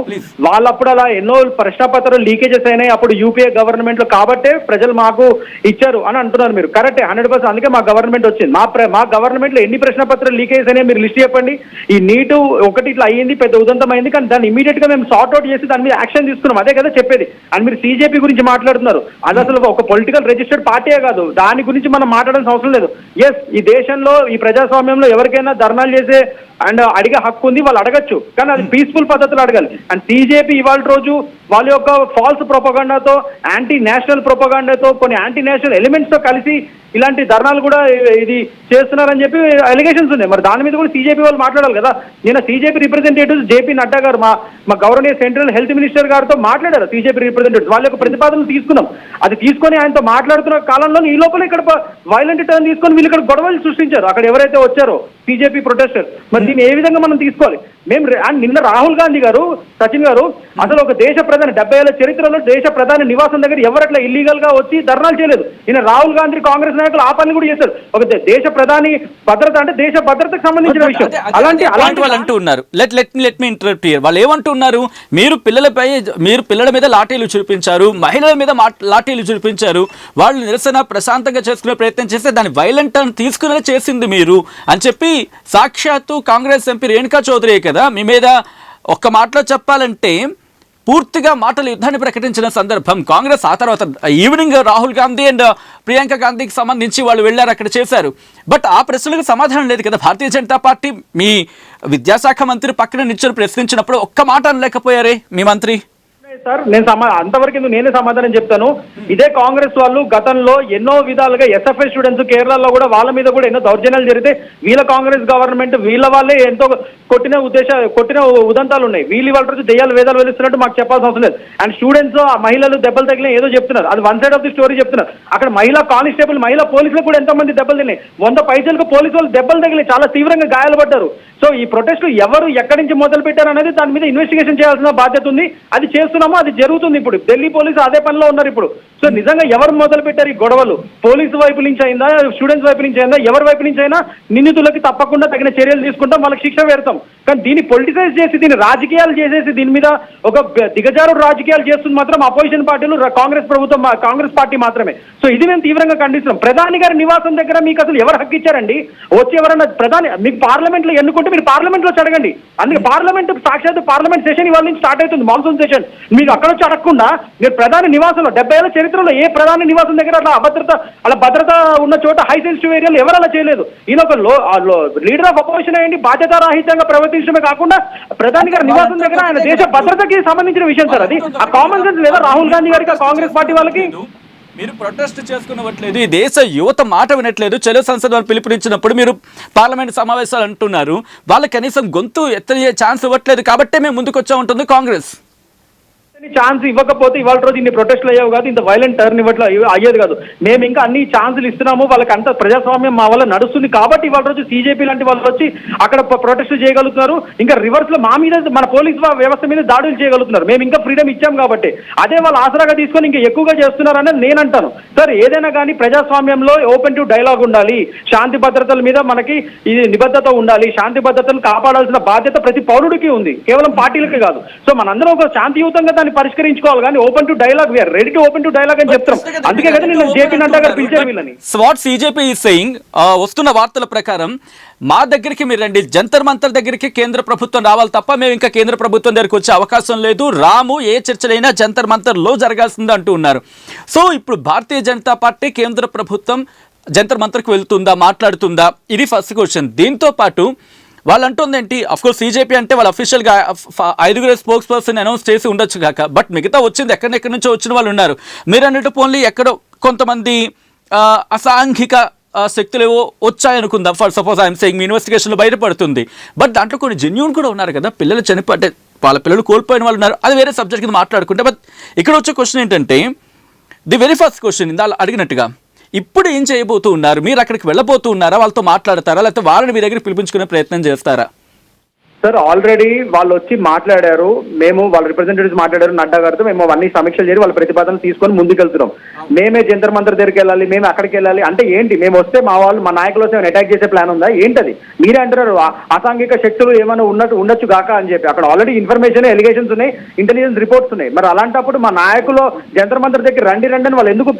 వాళ్ళప్పుడు అలా ఎన్నో ప్రశ్నపత్రాలు లీకేజెస్ అయినాయి అప్పుడు యూపీఏ గవర్నమెంట్ లో, కాబట్టే ప్రజలు మాకు ఇచ్చారు అని అంటున్నారు మీరు. కరెక్టే, 100%. అందుకే మా గవర్నమెంట్ వచ్చింది. మా గవర్నమెంట్ లో ఎన్ని ప్రశ్నపత్రాలు లీకేజ్ అయినాయి మీరు లిస్ట్ చెప్పండి. ఈ నీటు ఒకటి ఇట్లా అయ్యింది, పెద్ద ఉదంతం అయింది, కానీ దాన్ని ఇమీడియట్ గా మేము సార్ట్ అవుట్ చేసి దాని మీద యాక్షన్ తీసుకున్నాం. అదే కదా చెప్పేది. అండ్ మీరు సిజేపీ గురించి మాట్లాడుతున్నారు. అది అసలు ఒక పొలిటికల్ రిజిస్టర్డ్ పార్టీయే కాదు. దాని గురించి మనం మాట్లాడాల్సిన అవసరం లేదు. ఎస్, ఈ దేశంలో ఈ ప్రజాస్వామ్యంలో ఎవరికైనా ధర్నాలు చేసే అండ్ అడిగే హక్కు ఉంది, వాళ్ళు అడగచ్చు, కానీ అది పీస్ఫుల్ పద్ధతిలో అడగాలి. అండ్ సిజేపీ ఇవాళ రోజు వాళ్ళ యొక్క ఫాల్స్ ప్రొపగాండాతో, యాంటీ నేషనల్ ప్రొపగాండాతో, కొన్ని యాంటీ నేషనల్ ఎలిమెంట్స్ తో కలిసి ఇలాంటి ధర్నాలు కూడా ఇది చేస్తున్నారని చెప్పి అలిగేషన్స్ ఉన్నాయి. మరి దాని మీద కూడా సిజేపీ వాళ్ళు మాట్లాడాలి కదా. నిన్న సిజేపీ రిప్రజెంటేటివ్స్ జేపీ నడ్డా గారు మా గౌరవనీయ సెంట్రల్ హెల్త్ మినిస్టర్ గారితో మాట్లాడారు. సిజేపీ రిప్రజెంటేటివ్స్ వాళ్ళ యొక్క ప్రతిపాదనలు తీసుకున్నాం. అది తీసుకొని ఆయనతో మాట్లాడుతున్న కాలంలో ఈ లోపల ఇక్కడ వైలెంట్ టర్న్ తీసుకొని వీళ్ళు ఇక్కడ గొడవలు సృష్టించారు అక్కడ ఎవరైతే వచ్చారో సిజేపీ ప్రొటెస్టర్. మరి దీన్ని ఏ విధంగా మనం తీసుకోవాలి? నిన్న రాహుల్ గాంధీ గారు, సచిన్ గారు, అసలు ఒక దేశ ప్రధాని 70 ఏళ్ల చరిత్రలో దేశ ప్రధాని నివాసం దగ్గర ఎవరట్లా ఇల్లీగల్ గా వచ్చి ధర్నాలు చేయలేదు. ఈయన రాహుల్ గాంధీ కాంగ్రెస్ నాయకులు ఆ పని కూడా చేశారు. ఒక దేశ ప్రధాని భద్రత అంటే దేశ భద్రతకు సంబంధించిన విషయం. అలాంటి వాళ్ళు అంటూ ఉన్నారు. Let me interrupt here. వాళ్ళు ఏమంటున్నారు? మీరు పిల్లల మీద లాఠీలు చూపించారు, మహిళల మీద లాఠీలు చూపించారు, వాళ్ళు నిరసన ప్రశాంతంగా చేసుకునే ప్రయత్నం చేస్తే దాన్ని వైలెంట్ అని తీసుకునే చేసింది మీరు అని చెప్పి సాక్షాత్తు కాంగ్రెస్ ఎంపీ రేణుకా చౌదరి కదా మీ మీద ఒక్క మాటలో చెప్పాలంటే పూర్తిగా మాటల యుద్ధాన్ని ప్రకటించిన సందర్భం కాంగ్రెస్. ఆ తర్వాత ఈవినింగ్ రాహుల్ గాంధీ అండ్ ప్రియాంక గాంధీకి సంబంధించి వాళ్ళు వెళ్ళారు, అక్కడ చేశారు. బట్ ఆ ప్రశ్నలకు సమాధానం లేదు కదా. భారతీయ జనతా పార్టీ మీ విద్యాశాఖ మంత్రి పక్కన నిల్చొని ప్రశ్నించినప్పుడు ఒక్క మాట అనలేకపోయారే మీ మంత్రి? సార్ నేను అంతవరకు నేనే సమాధానం చెప్తాను. ఇదే కాంగ్రెస్ వాళ్ళు గతంలో ఎన్నో విధాలుగా ఎస్ఎఫ్ఐ స్టూడెంట్స్ కేరళలో కూడా వాళ్ళ మీద కూడా ఎన్నో దౌర్జన్యాలు జరిగితే వీళ్ళ కాంగ్రెస్ గవర్నమెంట్ వీళ్ళ వాళ్ళే ఎంతో కొట్టిన ఉదంతాలు ఉన్నాయి. వీళ్ళు వాళ్ళ రోజు దెయ్యాలు వేదాలు వెలుస్తున్నట్టు మాకు చెప్పాల్సిన అవసరం లేదు. అండ్ స్టూడెంట్స్ మహిళలు దెబ్బలు తగిలిన ఏదో చెప్తున్నారు, అది one side of the story చెప్తున్నారు. అక్కడ మహిళా కానిస్టేబుల్ మహిళా పోలీసులు కూడా ఎంతో మంది దెబ్బలు తిన్నాయి. 100 పైసలకు పోలీసు వాళ్ళు దెబ్బలు తగిలి చాలా తీవ్రంగా గాయాలు పడ్డారు. సో ఈ ప్రొటెస్టులు ఎవరు ఎక్కడి నుంచి మొదలు పెట్టారు అనేది దాని మీద ఇన్వెస్టిగేషన్ చేయాల్సిన బాధ్యత ఉంది. అది చేస్తున్నామో అది జరుగుతుంది. ఇప్పుడు ఢిల్లీ పోలీసు అదే పనిలో ఉన్నారు ఇప్పుడు. సో నిజంగా ఎవరు మొదలు పెట్టారు ఈ గొడవలు? పోలీసు వైపు నుంచి అయిందా, స్టూడెంట్స్ వైపు నుంచి అయిందా, ఎవరి వైపు నుంచి అయినా నిందితులకి తప్పకుండా తగిన చర్యలు తీసుకుంటాం, వాళ్ళకి శిక్ష వేస్తాం. కానీ దీన్ని పొలిటిసైజ్ చేసి దీన్ని రాజకీయాలు చేసేసి దీని మీద ఒక దిగజారుడు రాజకీయాలు చేస్తుంది మాత్రం అపోజిషన్ పార్టీలు, కాంగ్రెస్ ప్రభుత్వం, కాంగ్రెస్ పార్టీ మాత్రమే. సో ఇది మేము తీవ్రంగా ఖండిస్తున్నాం. ప్రధాని గారి నివాసం దగ్గర మీకు అసలు ఎవరు హక్కు ఇచ్చారండి? వచ్చి ఎవరన్నా ప్రధాని మీకు పార్లమెంట్ లో ఎన్నుకుంటే మీరు పార్లమెంట్ లో అడగండి. అందుకే పార్లమెంట్ సాక్షాత్ పార్లమెంట్ సెషన్ ఇవాళ నుంచి స్టార్ట్ అవుతుంది, మాన్సూన్ సెషన్. మీకు అక్కడ వచ్చి అడగకుండా మీరు ప్రధాని నివాసంలో 70 ఏళ్ల చరిత్రలో ఏ ప్రధాని నివాసం దగ్గర అలా భద్రత ఉన్న చోట హై సెన్సిటివ్ ఏరియాలో ఎవరు అలా చేయలేదు. ఈయన ఒక లీడర్ ఆఫ్ అపోజిషన్ అయ్యండి, బాధ్యతారాహిత్యంగా ప్రవర్తించడమే కాకుండా ప్రధాని గారి నివాసం దగ్గర ఆయన దేశ భద్రతకి సంబంధించిన విషయం సార్. అది ఆ కామన్ సెన్స్ లేదా రాహుల్ గాంధీ గారికి, కాంగ్రెస్ పార్టీ వాళ్ళకి? మీరు ప్రొటెస్ట్ చేసుకున్నట్లేదు, ఈ దేశ యువత మాట వినట్లేదు. చలో సంసద్ వాళ్ళు పిలుపునిచ్చినప్పుడు మీరు పార్లమెంట్ సమావేశాలు అంటున్నారు, వాళ్ళకి కనీసం గొంతు ఎత్తయ్యే ఛాన్స్ ఇవ్వట్లేదు. కాబట్టే మేము ముందుకు వచ్చా ఉంటుంది కాంగ్రెస్. ఛాన్స్ ఇవ్వకపోతే ఇవాళ రోజు ఇన్ని ప్రొటెస్ట్లు అయ్యేవి కాదు, ఇంత వైలెంట్ టర్న్ అయ్యేది కాదు. మేము ఇంకా అన్ని ఛాన్సులు ఇస్తున్నాము, వాళ్ళకి అంత ప్రజాస్వామ్యం మా వల్ల నడుస్తుంది కాబట్టి ఇవాళ రోజు సీజేపీ లాంటి వాళ్ళు వచ్చి అక్కడ ప్రొటెస్ట్ చేయగలుగుతున్నారు. ఇంకా రివర్స్ లో మా మీద, మన పోలీస్ వ్యవస్థ మీద దాడులు చేయగలుగుతున్నారు. మేము ఇంకా ఫ్రీడమ్ ఇచ్చాం కాబట్టి. అదే వాళ్ళు ఆసరాగా తీసుకొని ఇంకా ఎక్కువగా చేస్తున్నారు అనేది నేను అంటాను. సార్ ఏదైనా కానీ ప్రజాస్వామ్యంలో ఓపెన్ టు డైలాగ్ ఉండాలి, శాంతి భద్రతల మీద మనకి ఇది నిబద్ధత ఉండాలి. శాంతి భద్రతలు కాపాడాల్సిన బాధ్యత ప్రతి పౌరుడికి ఉంది, కేవలం పార్టీలకి కాదు. సో మనందరం ఒక శాంతియుతంగా దాన్ని పరిష్కరించుకోవాలి. కానీ open to dialogue, we are ready to open to dialogue అని చెప్తాం. అందుకే కదా నేను జేపీ నడ్డా గారు పిలిచారు వీళ్ళని. వాట్ సిజేపీ ఈజ్ సేయింగ్, వస్తున్న వార్తల ప్రకారం మా దగ్గరికి మీరు రండి, జంతర్ మంతర్ దగ్గరికి కేంద్ర ప్రభుత్వం రావాలి తప్ప మేము ఇంకా కేంద్ర ప్రభుత్వం దగ్గరికి వచ్చే అవకాశం లేదు, రాము, ఏ చర్చలైనా జంతర్ మంతర్ లో జరగాల్సింది అంటూ ఉన్నారు. సో ఇప్పుడు భారతీయ జనతా పార్టీ కేంద్ర ప్రభుత్వం జంతర్ మంతర్కి వెళ్తుందా, మాట్లాడుతుందా? ఇది ఫస్ట్ క్వశ్చన్. దీంతో పాటు వాళ్ళు అంటుంది ఏంటి, అఫ్కోర్స్ సీజేపీ అంటే వాళ్ళు అఫీషియల్గా 5 స్పోక్స్ పర్సన్ అనౌన్స్ చేసి ఉండొచ్చు కాక, బట్ మిగతా వచ్చింది ఎక్కడెక్కడి నుంచో వచ్చిన వాళ్ళు ఉన్నారు. మీరు అన్నట్టు పోన్లీ ఎక్కడో కొంతమంది అసాంఘిక శక్తులు ఏవో వచ్చాయనుకుందాం, ఫర్ సపోజ్ ఐఎమ్ సేయింగ్, మీ ఇన్వెస్టిగేషన్లో బయటపడుతుంది. బట్ దాంట్లో కొన్ని జెన్యూన్ కూడా ఉన్నారు కదా, పిల్లలు చనిపోతే వాళ్ళ పిల్లలు కోల్పోయిన వాళ్ళు ఉన్నారు, అది వేరే సబ్జెక్ట్ కింద మాట్లాడుకుంటే. బట్ ఇక్కడ వచ్చే క్వశ్చన్ ఏంటంటే, ది వెరీ ఫస్ట్ క్వశ్చన్ ఇందా అడిగినట్టుగా, ఇప్పుడు ఏం చేయబోతూ ఉన్నారు? మీరు అక్కడికి వెళ్ళబోతూ ఉన్నారా, వాళ్ళతో మాట్లాడతారా, లేకపోతే వాళ్ళని మీ దగ్గర పిలిపించుకునే ప్రయత్నం చేస్తారా? సార్ ఆల్రెడీ వాళ్ళు వచ్చి మాట్లాడారు, మేము వాళ్ళ రిప్రజెంటేటివ్స్ మాట్లాడారు నడ్డా గారితో. మేము అవన్నీ సమీక్షలు చేసి వాళ్ళ ప్రతిపాదనలు తీసుకొని ముందుకెళ్తున్నాం. మేమే జంతర్ మంతర్ దగ్గరికి వెళ్ళాలి, మేము అక్కడికి వెళ్ళాలి అంటే ఏంటి? మేము వస్తే మా వాళ్ళు, మా నాయకులు వస్తే అటాక్ చేసే ప్లాన్ ఉందా ఏంటది? మీరే అంటున్నారు అసాంఘిక శక్తులు ఏమైనా ఉండొచ్చు కాక అని చెప్పి. అక్కడ ఆల్రెడీ ఇన్ఫర్మేషన్, ఎలిగేషన్స్ ఉన్నాయి, ఇంటెలిజెన్స్ రిపోర్ట్స్ ఉన్నాయి. మరి అలాంటప్పుడు మా నాయకులు జంతర్ మంతర్ దగ్గర రండి అని వాళ్ళు ఎందుకు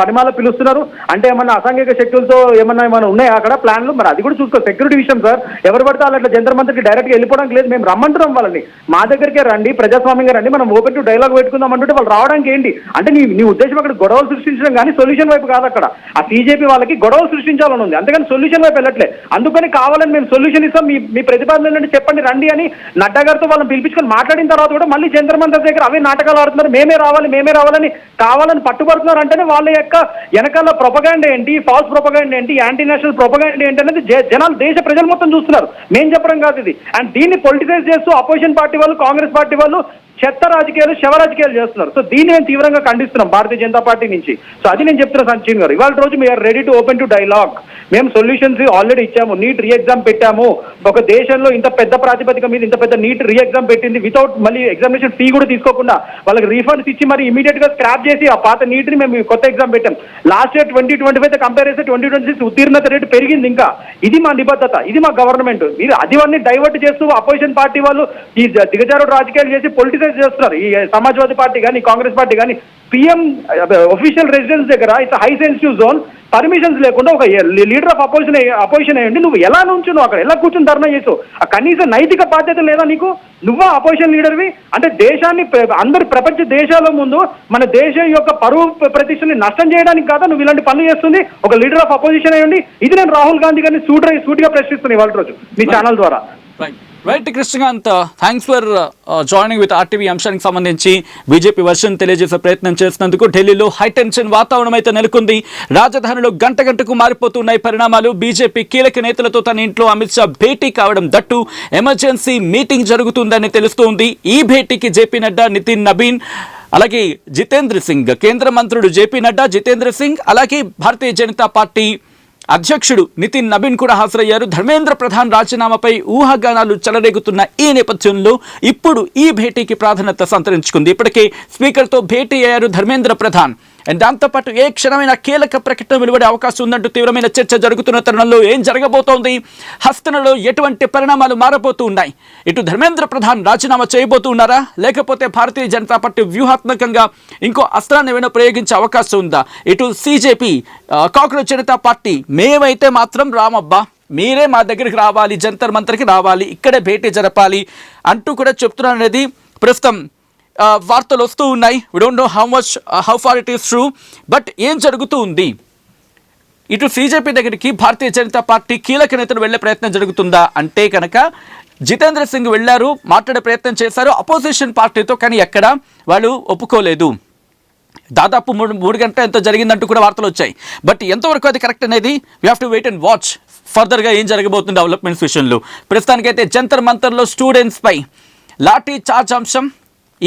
పరిమాల పిలుస్తున్నారు? అంటే ఏమన్నా అసాంఘిక శక్తులతో ఏమన్నా ఉన్నాయా అక్కడ ప్లాన్లు? మరి అది కూడా చూసుకో, సెక్యూరిటీ విషయం సార్. ఎవరు పడితే అట్లా జంతర్ డైరెక్ట్ గా వెళ్ళిపోవడానికి లేదు. మేము రమ్మంటున్నాం వాళ్ళని, మా దగ్గరికే రండి, ప్రజాస్వామ్యంగా రండి, మనం ఓపెన్ టు డైలాగ్ పెట్టుకుందాం అంటుంటే వాళ్ళు రావడానికి ఏంటి అంటే నీ ఉద్దేశం అక్కడ గొడవలు సృష్టించడం కానీ సొల్యూషన్ వైపు కాదు. అక్కడ ఆ సీజేపీ వాళ్ళకి గొడవలు సృష్టించాలని ఉంది, అంతేగాని సొల్యూషన్ వైపు వెళ్ళట్లే. అందుకని కావాలని మేము సొల్యూషన్ ఇస్తాం, మీ ప్రతిపాదన ఏంటంటే చెప్పండి రండి అని నడ్డా గారితో వాళ్ళని పిలిపించుకొని మాట్లాడిన తర్వాత కూడా మళ్ళీ జంతర్ మంతర్ దగ్గర అవే నాటకాలు ఆడుతున్నారు. మేమే రావాలని కావాలని పట్టుబడుతున్నారు. అంటేనే వాళ్ళ యొక్క వెనకాల ప్రొపగాండా ఏంటి, ఫాల్స్ ప్రొపగాండా ఏంటి, యాంటీ నేషనల్ ప్రొపగాండా ఏంటి అనేది జనాలు, దేశ ప్రజలు మొత్తం చూస్తున్నారు. మేము చెప్పడం కాదు ఇది. అండ్ దీన్ని పొలిటిసైజ్ చేస్తూ అపోజిషన్ పార్టీ వాళ్ళు, కాంగ్రెస్ పార్టీ వాళ్ళు చెత్త రాజకీయాలు, శవ రాజకీయాలు చేస్తున్నారు. సో దీన్ని మేము తీవ్రంగా ఖండిస్తున్నాం భారతీయ జనతా పార్టీ నుంచి. సో అది నేను చెప్తున్నా సంచీన్ గారు, ఇవాళ రోజు we are ready to open to dialogue. మేము సొల్యూషన్స్ ఆల్రెడీ ఇచ్చాము. నీట్ రీ ఎగ్జామ్ పెట్టాము. ఒక దేశంలో ఇంత పెద్ద ప్రాతిపదిక మీద ఇంత పెద్ద నీట్ రీ ఎగ్జామ్ పెట్టింది వితౌట్ మళ్ళీ ఎగ్జామినేషన్ ఫీ కూడా తీసుకోకుండా వాళ్ళకి రీఫండ్స్ ఇచ్చి మరి ఇమీడియట్ గా స్క్రాప్ చేసి ఆ పాత నీట్ ని మేము కొత్త ఎగ్జామ్ పెట్టాం. లాస్ట్ ఇయర్ 2025 కంపేర్ చేస్తే 2026 ఉత్తీర్ణత రేటు పెరిగింది. ఇంకా ఇది మా నిబద్ధత, ఇది మా గవర్నమెంట్. మీరు అదివన్నీ డైవర్ట్ చేస్తూ అపోజిషన్ పార్టీ వాళ్ళు ఈ దిగజారుడు రాజకీయాలు చేసి పొలిటిసైజ్ చేస్తున్నారు. ఈ సమాజ్వాదీ పార్టీ కానీ, కాంగ్రెస్ పార్టీ కానీ, పిఎం ఒఫీషియల్ రెసిడెన్స్ దగ్గర it's high sensitive zone, permissions లేకుండా ఒక లీడర్ ఆఫ్ అపోజిషన్ అయ్యండి నువ్వు ఎలా నుంచు, నువ్వు అక్కడ ఎలా కూర్చొని ధర్నా చేసావు? ఆ కనీస నైతిక బాధ్యత లేదా నీకు? నువ్వా అపోజిషన్ లీడర్వి? అంటే దేశాన్ని, అందరి ప్రపంచ దేశాల ముందు మన దేశం యొక్క పరువు ప్రతిష్టని నష్టం చేయడానికి కాదా నువ్వు ఇలాంటి పనులు చేస్తుంది ఒక లీడర్ ఆఫ్ అపోజిషన్ అయ్యండి? ఇది నేను రాహుల్ గాంధీ గారిని సూటిగా ప్రశ్నిస్తున్నాను ఇవాళ రోజు మీ ఛానల్ ద్వారా. Right Krishnakant, thanks for joining with RTV. అంశానికి సంబంధించి బీజేపీ వర్షన్ తెలియజేసే ప్రయత్నం చేసినందుకు. ఢిల్లీలో హైటెన్షన్ వాతావరణం అయితే నెలకొంది. రాజధానిలో గంట గంటకు మారిపోతున్నాయి పరిణామాలు. బీజేపీ కీలక నేతలతో తన ఇంట్లో అమిత్ షా భేటీ కావడం, దట్టు ఎమర్జెన్సీ మీటింగ్ జరుగుతుందని తెలుస్తోంది. ఈ భేటీకి జేపీ నడ్డా, నితిన్ నబీన్, అలాగే జితేంద్ర సింగ్, కేంద్ర మంత్రులు జేపీ నడ్డా, జితేంద్ర సింగ్, అలాగే భారతీయ జనతా పార్టీ అధ్యక్షుడు నితిన్ నబీన్ కూడా హాజరయ్యారు. ధర్మేంద్ర ప్రధాన్ రాజీనామాపై ఊహాగానాలు చెలరేగుతున్న ఈ నేపథ్యంలో ఇప్పుడు ఈ భేటీకి ప్రాధాన్యత సంతరించుకుంది. ఇప్పటికే స్పీకర్తో భేటీ అయ్యారు ధర్మేంద్ర ప్రధాన్. అండ్ దాంతోపాటు ఏ క్షణమైన కీలక ప్రకటన వెలువడే అవకాశం ఉందంటూ తీవ్రమైన చర్చ జరుగుతున్న తరుణంలో ఏం జరగబోతోంది, హస్తనలో ఎటువంటి పరిణామాలు మారబోతూ ఉన్నాయి? ఇటు ధర్మేంద్ర ప్రధాన్ రాజీనామా చేయబోతూ ఉన్నారా, లేకపోతే భారతీయ జనతా పార్టీ వ్యూహాత్మకంగా ఇంకో అస్త్రాన్ని ఏమైనా ప్రయోగించే అవకాశం ఉందా? ఇటు సీజేపీ, కాంగ్రెస్ జనతా పార్టీ మేమైతే మాత్రం రామబ్బా, మీరే మా దగ్గరికి రావాలి, జంతర్ మంతర్కి రావాలి, ఇక్కడే భేటీ జరపాలి అంటూ కూడా చెప్తున్నారు అనేది ప్రస్తుతం వార్తలు వస్తూ ఉన్నాయి. We don't know how far it is true, but ఏం జరుగుతూ ఉంది? ఇటు సీజేపీ దగ్గరికి భారతీయ జనతా పార్టీ కీలక నేతలు వెళ్లే ప్రయత్నం జరుగుతుందా అంటే కనుక జితేంద్ర సింగ్ వెళ్లారు, మాట్లాడే ప్రయత్నం చేశారు అపోజిషన్ పార్టీతో, కానీ ఎక్కడ వాళ్ళు ఒప్పుకోలేదు. దాదాపు మూడు గంటల ఎంతో జరిగిందంటూ కూడా వార్తలు వచ్చాయి. బట్ ఎంతవరకు అది కరెక్ట్ అనేది we have to wait and watch ఫర్దర్గా ఏం జరగబోతుంది డెవలప్మెంట్స్ విషయంలో. ప్రస్తుతానికైతే జంతర్ మంతర్లో స్టూడెంట్స్పై లాఠీ చార్జ్ అంశం,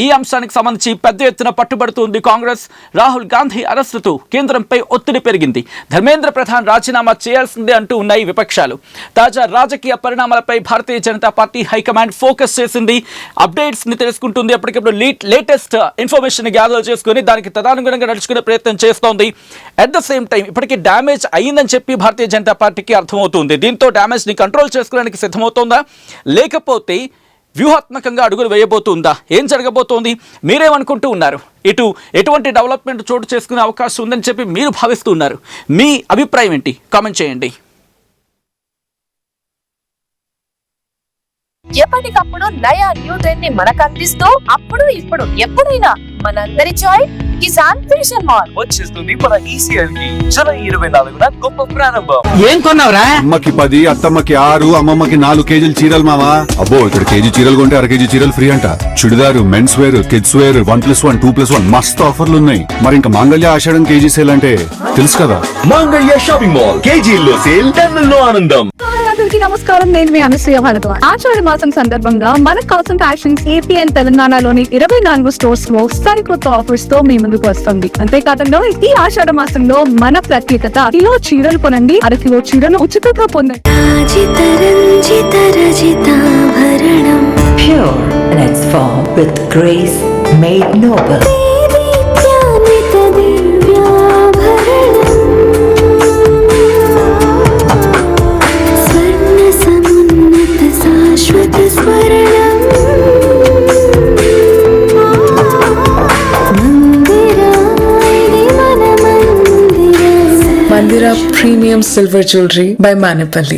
ఈ అంశానికి సంబంధించి పెద్ద ఎత్తున పట్టుబడుతుంది కాంగ్రెస్. రాహుల్ గాంధీ అరెస్టుతో కేంద్రంపై ఒత్తిడి పెరిగింది. ధర్మేంద్ర ప్రధాన్ రాజీనామా చేయాల్సిందే అంటూ ఉన్నాయి విపక్షాలు. తాజా రాజకీయ పరిణామాలపై భారతీయ జనతా పార్టీ హైకమాండ్ ఫోకస్ చేసింది. అప్డేట్స్ని తెలుసుకుంటుంది. ఎప్పటికప్పుడు లేటెస్ట్ ఇన్ఫర్మేషన్ గ్యాదర్ చేసుకుని దానికి తదనుగుణంగా నడుచుకునే ప్రయత్నం చేస్తోంది. అట్ ద సేమ్ టైం ఇప్పటికీ డ్యామేజ్ అయ్యిందని చెప్పి భారతీయ జనతా పార్టీకి అర్థమవుతుంది. దీంతో డ్యామేజ్ని కంట్రోల్ చేసుకోవడానికి సిద్ధమవుతోందా, లేకపోతే వ్యూహాత్మకంగా అడుగులు వేయబోతుందా, ఏం జరగబోతోంది? మీరేమనుకుంటూ ఉన్నారు? ఇటు ఎటువంటి డెవలప్మెంట్ చోటు చేసుకునే అవకాశం ఉందని చెప్పి మీరు భావిస్తూ ఉన్నారు? మీ అభిప్రాయం ఏంటి? కామెంట్ చేయండి. ఎప్పటికప్పుడు నయా న్యూ ట్రెండ్ ని మనకు అందిస్తూ అప్పుడు ఇప్పుడు ఎప్పుడైనా మనందరి చాయిస్ కిసాన్ ఫ్యాషన్ మాల్ వచ్చేస్తుంది మన ఈసీఎల్ కి జూలై 24న గొప్ప ప్రారంభం. ఏం కొన్నావురా? అమ్మకి 10, అత్తమ్మకి 6, అమ్మమ్మకి 4 కేజీలు చీరలు మావా. అబ్బో, ఇక్కడ కేజీ చీరలు కొంటే అర కేజీ చీరలు ఫ్రీ అంట. Churidar, men's wear, kids wear 1+1, 2+1 మస్తు ఆఫర్లు ఉన్నాయి. మరి ఇంకా మాంగళ్య ఆషాఢం కేజీ సేల్ అంటే తెలుసు కదా. మాంగళ్య షాపింగ్ మాల్, కేజీల్లో సేల్, టన్నుల్లో ఆనందం. అందరికీ నమస్కారం, నేను మీ అనసూయ భారద్వాజ్. ఆషాఢ మాసం సందర్భంగా మన కాసం ఫ్యాషన్స్ ఏపీ అండ్ తెలంగాణలోని 24 స్టోర్స్ లో సరికొత్త ఆఫర్స్ తో మీ ముందుకు వస్తుంది. అంతేకాకుండా ఈ ఆషాఢ మాసంలో మన ప్రత్యేకత, కిలో చీరలు కొనండి, అర కిలో చీరలు ఉచితంగా పొందండి. Pure in its form with grace made noble. Mandira Premium Silver Jewelry by Manipali.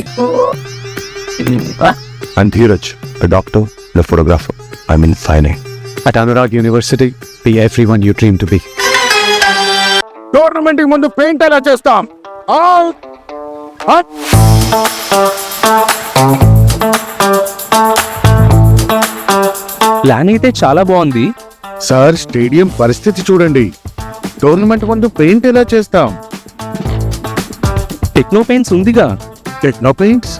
I'm Dheeraj, a doctor and a photographer. I'm in fine art. At Anurag University, be everyone you dream to be. Tournament కి ముందు paint ఎలా చేస్తాం? Plan అయితే చాలా బాగుంది sir, stadium పరిస్థితి చూడండి. Tournament ముందు పెయింట్ ఎలా చేస్తాం? టెక్నో పెయింట్స్ ఉందిగా. Techno paints,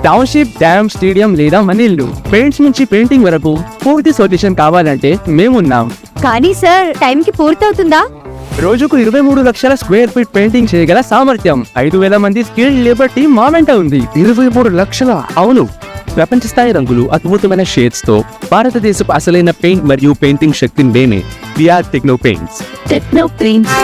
township, dam, stadium లేదా మనీళ్ళు, పెయింట్స్ నుంచి పెయింటింగ్ వరకు పూర్తి సొల్యూషన్ కావాలంటే మేమున్నాం. కానీ సార్, టైం కి పూర్తవుతుందా? రోజుకు 23 లక్షల స్క్వేర్ ఫీట్ పెయింటింగ్ చేయగల సామర్థ్యం, 5,000 మంది స్కిల్డ్ లేబర్ టీమ్ మా వెంట ఉంది. 23 లక్షల? అవును, ప్రపంచ స్థాయి రంగులు, అద్భుతమైన షేడ్స్ తో భారతదేశపు అసలైన పెయింట్ మరియు పెయింటింగ్ శక్తిని మేమే. We are Techno Paints. Techno paints.